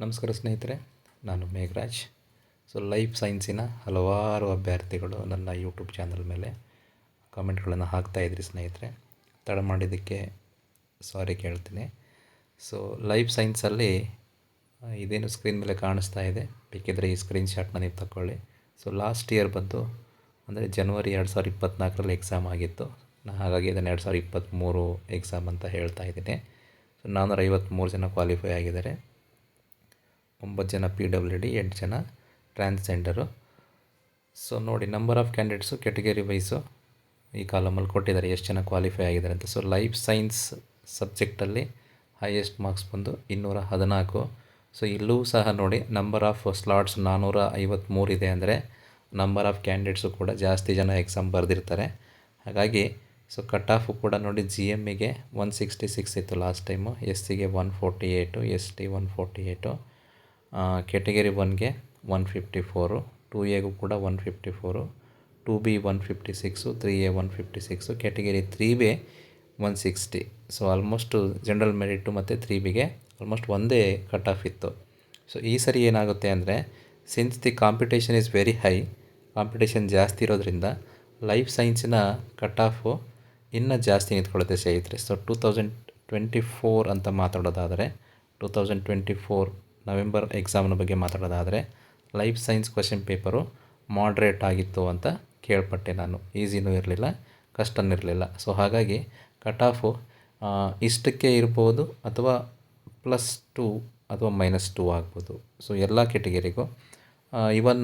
ನಮಸ್ಕಾರ ಸ್ನೇಹಿತರೆ, ನಾನು ಮೇಘರಾಜ್. ಲೈಫ್ ಸೈನ್ಸಿನ ಹಲವಾರು ಅಭ್ಯರ್ಥಿಗಳು ನನ್ನ ಯೂಟ್ಯೂಬ್ ಚಾನಲ್ ಮೇಲೆ ಕಾಮೆಂಟ್ಗಳನ್ನು ಹಾಕ್ತಾಯಿದ್ರಿ ಸ್ನೇಹಿತರೆ. ತಡ ಮಾಡಿದ್ದಕ್ಕೆ ಸಾರಿ ಕೇಳ್ತೀನಿ. ಲೈಫ್ ಸೈನ್ಸಲ್ಲಿ ಇದೇನು ಸ್ಕ್ರೀನ್ ಮೇಲೆ ಕಾಣಿಸ್ತಾ ಇದೆ, ಬೇಕಿದ್ದರೆ ಈ ಸ್ಕ್ರೀನ್ ಶಾಟ್ನ ನೀವು ತಗೊಳ್ಳಿ. ಲಾಸ್ಟ್ ಇಯರ್ ಬಂದು ಅಂದರೆ ಜನವರಿ 2024ರಲ್ಲಿ ಎಕ್ಸಾಮ್ ಆಗಿತ್ತು. ಹಾಗಾಗಿ ಇದನ್ನು 2023 ಎಕ್ಸಾಮ್ ಅಂತ ಹೇಳ್ತಾ ಇದ್ದೀನಿ. 453 ಜನ ಕ್ವಾಲಿಫೈ ಆಗಿದ್ದಾರೆ. 9 ಜನ PWD, 8 ಜನ ಟ್ರಾನ್ಸ್ಜೆಂಡರು. ನೋಡಿ, number of candidates category wise ಈ ಕಾಲಮಲ್ಲಿ ಕೊಟ್ಟಿದ್ದಾರೆ, ಎಷ್ಟು ಜನ ಕ್ವಾಲಿಫೈ ಆಗಿದ್ದಾರೆ ಅಂತ. ಲೈಫ್ ಸೈನ್ಸ್ ಸಬ್ಜೆಕ್ಟಲ್ಲಿ ಹೈಯೆಸ್ಟ್ ಮಾರ್ಕ್ಸ್ ಬಂದು 214. ಇಲ್ಲೂ ಸಹ ನೋಡಿ, ನಂಬರ್ ಆಫ್ ಸ್ಲಾಟ್ಸ್ 453 ಇದೆ ಅಂದರೆ ನಂಬರ್ ಆಫ್ ಕ್ಯಾಂಡಿಡೇಟ್ಸು ಕೂಡ ಜಾಸ್ತಿ ಜನ ಎಕ್ಸಾಮ್ ಬರೆದಿರ್ತಾರೆ. ಹಾಗಾಗಿ ಕಟ್ ಆಫು ಕೂಡ ನೋಡಿ, GMಗೆ 166 ಇತ್ತು ಲಾಸ್ಟ್ ಟೈಮು, SCಗೆ 148, ST 148, ಕೆಟಗರಿ 1ಗೆ 154, 2Aಗೂ ಕೂಡ 154, 2B 156, 3A 156, category 3B 160. Almost general merit ಮತ್ತು 3Bಗೆ ಆಲ್ಮೋಸ್ಟ್ ಒಂದೇ ಕಟ್ ಆಫ್ ಇತ್ತು. ಈ ಸರಿ ಏನಾಗುತ್ತೆ ಅಂದರೆ, since the competition is very high, competition ಜಾಸ್ತಿ ಇರೋದ್ರಿಂದ ಲೈಫ್ ಸೈನ್ಸಿನ ಕಟ್ ಆಫು ಇನ್ನೂ ಜಾಸ್ತಿ ನಿಂತ್ಕೊಳ್ಳುತ್ತೆ ಸ್ನೇಹಿತರೆ. 2024 ಅಂತ ಮಾತಾಡೋದಾದರೆ, 2024 ನವೆಂಬರ್ ಎಕ್ಸಾಮ್ನ ಬಗ್ಗೆ ಮಾತಾಡೋದಾದರೆ, life science question paper moderate ಆಗಿತ್ತು ಅಂತ ಕೇಳ್ಪಟ್ಟೆ ನಾನು. ಈಸಿನೂ ಇರಲಿಲ್ಲ, ಕಷ್ಟನೂ ಇರಲಿಲ್ಲ. ಹಾಗಾಗಿ ಕಟ್ ಆಫು ಇಷ್ಟಕ್ಕೆ ಇರ್ಬೋದು, ಅಥವಾ +2 ಅಥವಾ -2 ಆಗ್ಬೋದು. ಎಲ್ಲ ಕೆಟಗರಿಗೂ, ಇವನ್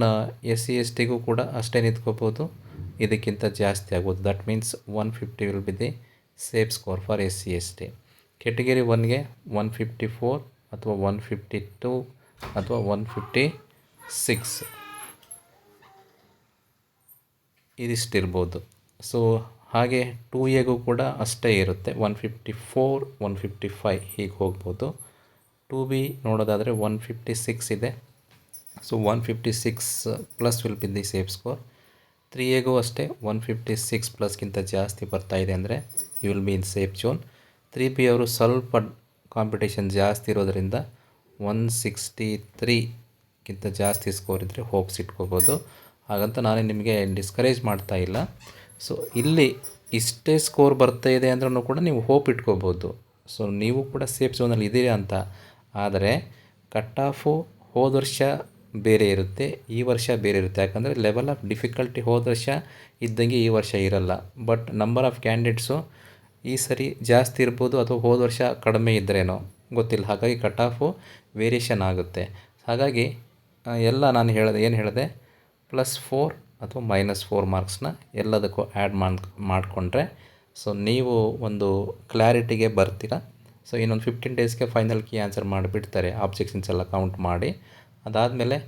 SC STಗೂ ಕೂಡ ಅಷ್ಟೇ ನಿಂತ್ಕೋಬೋದು, ಇದಕ್ಕಿಂತ ಜಾಸ್ತಿ ಆಗ್ಬೋದು. That means 150 will be the safe score for SC ST. Category 1ಗೆ 154 ಅಥವಾ 152 ಅಥವಾ 156 ಇದಿಷ್ಟಿರ್ಬೋದು. ಹಾಗೆ 2Aಗೂ ಕೂಡ ಅಷ್ಟೇ ಇರುತ್ತೆ, 154, 155 ಹೀಗೆ ಹೋಗ್ಬೋದು. 2B ನೋಡೋದಾದರೆ 156 ಇದೆ. 156 plus will be the safe score. 3Aಗೂ ಅಷ್ಟೇ 156 ಪ್ಲಸ್ಗಿಂತ ಜಾಸ್ತಿ ಬರ್ತಾ ಇದೆ ಅಂದರೆ you will be in safe zone. 3B ಅವರು ಸ್ವಲ್ಪ ಕಾಂಪಿಟೇಷನ್ ಜಾಸ್ತಿ ಇರೋದರಿಂದ 163ಗಿಂತ ಜಾಸ್ತಿ ಸ್ಕೋರ್ ಇದ್ದರೆ ಹೋಪ್ಸ್ ಇಟ್ಕೋಬೋದು. ಹಾಗಂತ ನಾನು ನಿಮಗೆ ಡಿಸ್ಕರೇಜ್ ಮಾಡ್ತಾ ಇಲ್ಲ. ಇಲ್ಲಿ ಇಷ್ಟೇ ಸ್ಕೋರ್ ಬರ್ತಾ ಇದೆ ಅಂದ್ರೂ ಕೂಡ ನೀವು ಹೋಪ್ ಇಟ್ಕೋಬೋದು. ನೀವು ಕೂಡ ಸೇಫ್ ಝೋನಲ್ಲಿ ಇದ್ದೀರಾ ಅಂತ. ಆದರೆ ಕಟ್ ಆಫು ಹೋದ ವರ್ಷ ಬೇರೆ ಇರುತ್ತೆ, ಈ ವರ್ಷ ಬೇರೆ ಇರುತ್ತೆ. ಯಾಕಂದರೆ ಲೆವೆಲ್ ಆಫ್ ಡಿಫಿಕಲ್ಟಿ ಹೋದ ವರ್ಷ ಇದ್ದಂಗೆ ಈ ವರ್ಷ ಇರಲ್ಲ. ಬಟ್ ನಂಬರ್ ಆಫ್ ಕ್ಯಾಂಡಿಡೇಟ್ಸು ಈ ಸರಿ ಜಾಸ್ತಿ ಇರ್ಬೋದು, ಅಥವಾ ಹೋದ ವರ್ಷ ಕಡಿಮೆ ಇದ್ದರೇನೋ ಗೊತ್ತಿಲ್ಲ. ಹಾಗಾಗಿ ಕಟ್ ಆಫು ವೇರಿಯೇಷನ್ ಆಗುತ್ತೆ. ಹಾಗಾಗಿ ಎಲ್ಲ ನಾನು ಏನು ಹೇಳಿದೆ, +4 ಅಥವಾ -4 ಮಾರ್ಕ್ಸ್ನ ಎಲ್ಲದಕ್ಕೂ ಆ್ಯಡ್ ಮಾಡಿಕೊಂಡ್ರೆ ನೀವು ಒಂದು ಕ್ಲಾರಿಟಿಗೆ ಬರ್ತೀರ. ಇನ್ನೊಂದು 15 ಡೇಸ್ಗೆ ಫೈನಲ್ ಕೀ ಆನ್ಸರ್ ಮಾಡಿಬಿಡ್ತಾರೆ, ಆಬ್ಜೆಕ್ಷನ್ಸ್ ಎಲ್ಲ ಕೌಂಟ್ ಮಾಡಿ. ಅದಾದಮೇಲೆ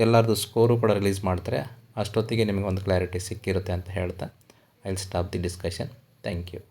ಎಲ್ಲರದ್ದು ಸ್ಕೋರು ಕೂಡ ರಿಲೀಸ್ ಮಾಡ್ತಾರೆ. ಅಷ್ಟೊತ್ತಿಗೆ ನಿಮಗೆ ಒಂದು ಕ್ಲಾರಿಟಿ ಸಿಕ್ಕಿರುತ್ತೆ ಅಂತ ಹೇಳ್ತಾ I will stop the discussion. Thank you.